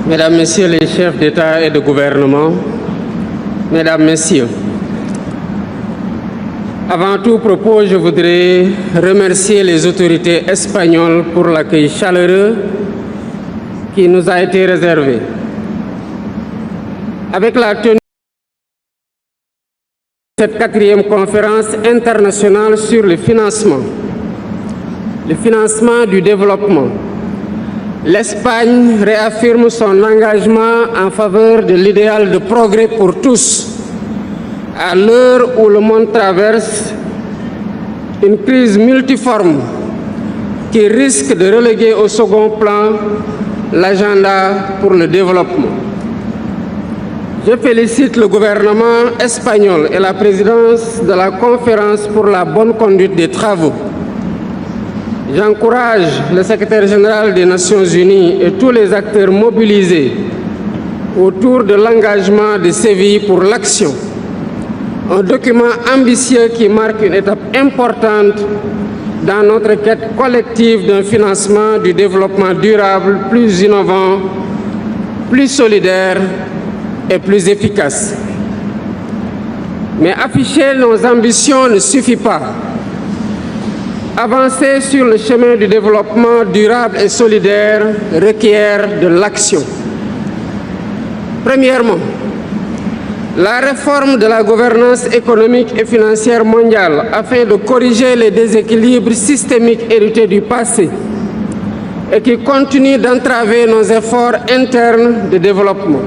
Mesdames, Messieurs les chefs d'État et de gouvernement, Mesdames, Messieurs, avant tout propos, je voudrais remercier les autorités espagnoles pour l'accueil chaleureux qui nous a été réservé. Avec la tenue de cette 4e conférence internationale sur le financement du développement, l'Espagne réaffirme son engagement en faveur de l'idéal de progrès pour tous, à l'heure où le monde traverse une crise multiforme qui risque de reléguer au second plan l'agenda pour le développement. Je félicite le gouvernement espagnol et la présidence de la conférence pour la bonne conduite des travaux. J'encourage le secrétaire général des Nations Unies et tous les acteurs mobilisés autour de l'engagement de Séville pour l'action. Un document ambitieux qui marque une étape importante dans notre quête collective d'un financement du développement durable plus innovant, plus solidaire et plus efficace. Mais afficher nos ambitions ne suffit pas. Avancer sur le chemin du développement durable et solidaire requiert de l'action. Premièrement, la réforme de la gouvernance économique et financière mondiale afin de corriger les déséquilibres systémiques hérités du passé et qui continuent d'entraver nos efforts internes de développement.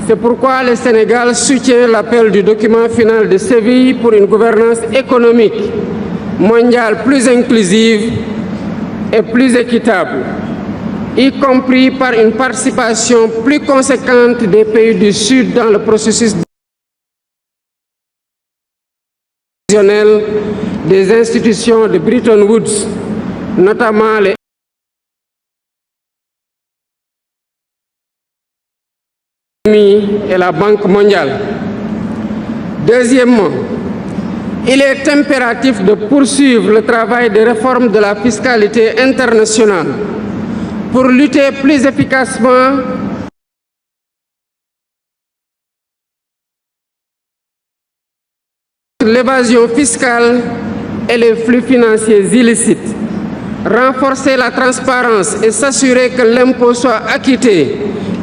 C'est pourquoi le Sénégal soutient l'appel du document final de Séville pour une gouvernance économique mondiale plus inclusive et plus équitable, y compris par une participation plus conséquente des pays du Sud dans le processus décisionnel des institutions de Bretton Woods, notamment les FMI et la Banque mondiale. Deuxièmement, il est impératif de poursuivre le travail de réforme de la fiscalité internationale pour lutter plus efficacement contre l'évasion fiscale et les flux financiers illicites, renforcer la transparence et s'assurer que l'impôt soit acquitté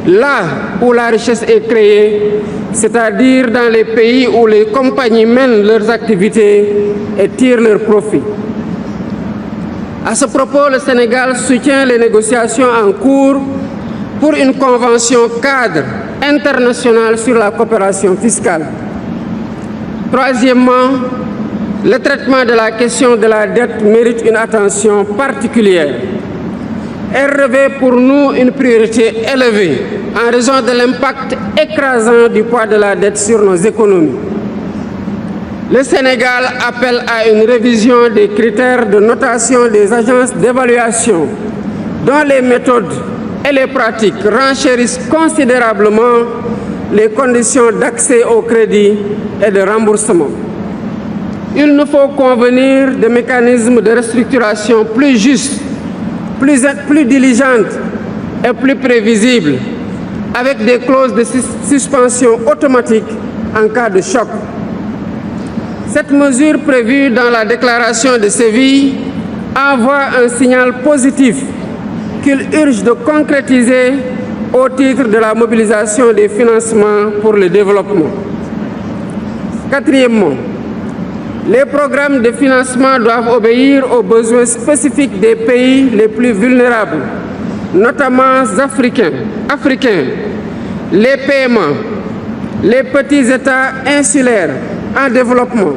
là où la richesse est créée, c'est-à-dire dans les pays où les compagnies mènent leurs activités et tirent leurs profits. À ce propos, le Sénégal soutient les négociations en cours pour une convention cadre internationale sur la coopération fiscale. Troisièmement, le traitement de la question de la dette mérite une attention particulière. Elle revêt pour nous une priorité élevée en raison de l'impact écrasant du poids de la dette sur nos économies. Le Sénégal appelle à une révision des critères de notation des agences d'évaluation, dont les méthodes et les pratiques renchérissent considérablement les conditions d'accès au crédit et de remboursement. Il nous faut convenir de mécanismes de restructuration plus justes, plus diligentes et plus prévisibles, avec des clauses de suspension automatique en cas de choc. Cette mesure prévue dans la déclaration de Séville envoie un signal positif qu'il urge de concrétiser au titre de la mobilisation des financements pour le développement. Quatrièmement, les programmes de financement doivent obéir aux besoins spécifiques des pays les plus vulnérables, notamment africains, les PMA, les petits États insulaires en développement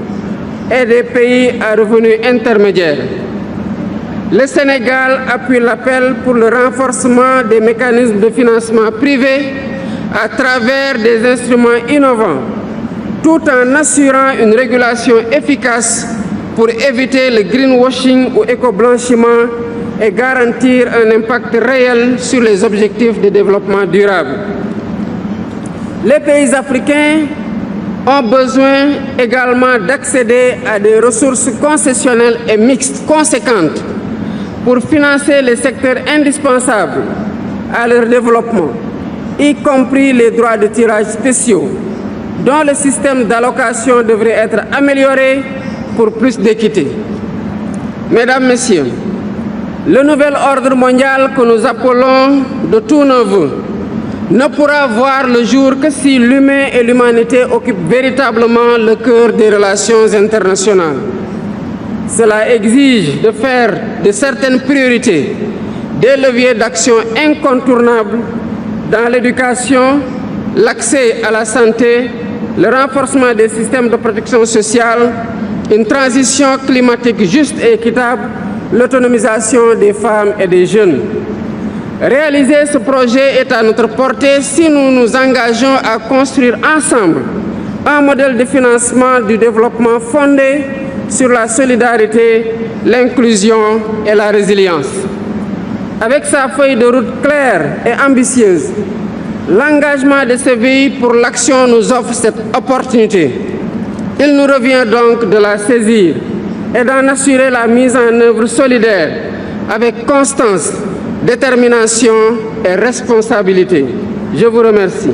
et des pays à revenus intermédiaires. Le Sénégal appuie l'appel pour le renforcement des mécanismes de financement privés à travers des instruments innovants, tout en assurant une régulation efficace pour éviter le greenwashing ou éco-blanchiment et garantir un impact réel sur les objectifs de développement durable. Les pays africains ont besoin également d'accéder à des ressources concessionnelles et mixtes conséquentes pour financer les secteurs indispensables à leur développement, y compris les droits de tirage spéciaux, dont le système d'allocation devrait être amélioré pour plus d'équité. Mesdames, Messieurs, le nouvel ordre mondial que nous appelons de tous nos vœux ne pourra voir le jour que si l'humain et l'humanité occupent véritablement le cœur des relations internationales. Cela exige de faire de certaines priorités des leviers d'action incontournables dans l'éducation, l'accès à la santé, le renforcement des systèmes de protection sociale, une transition climatique juste et équitable, l'autonomisation des femmes et des jeunes. Réaliser ce projet est à notre portée si nous nous engageons à construire ensemble un modèle de financement du développement fondé sur la solidarité, l'inclusion et la résilience. Avec sa feuille de route claire et ambitieuse, l'engagement de CVI pour l'action nous offre cette opportunité. Il nous revient donc de la saisir et d'en assurer la mise en œuvre solidaire avec constance, détermination et responsabilité. Je vous remercie.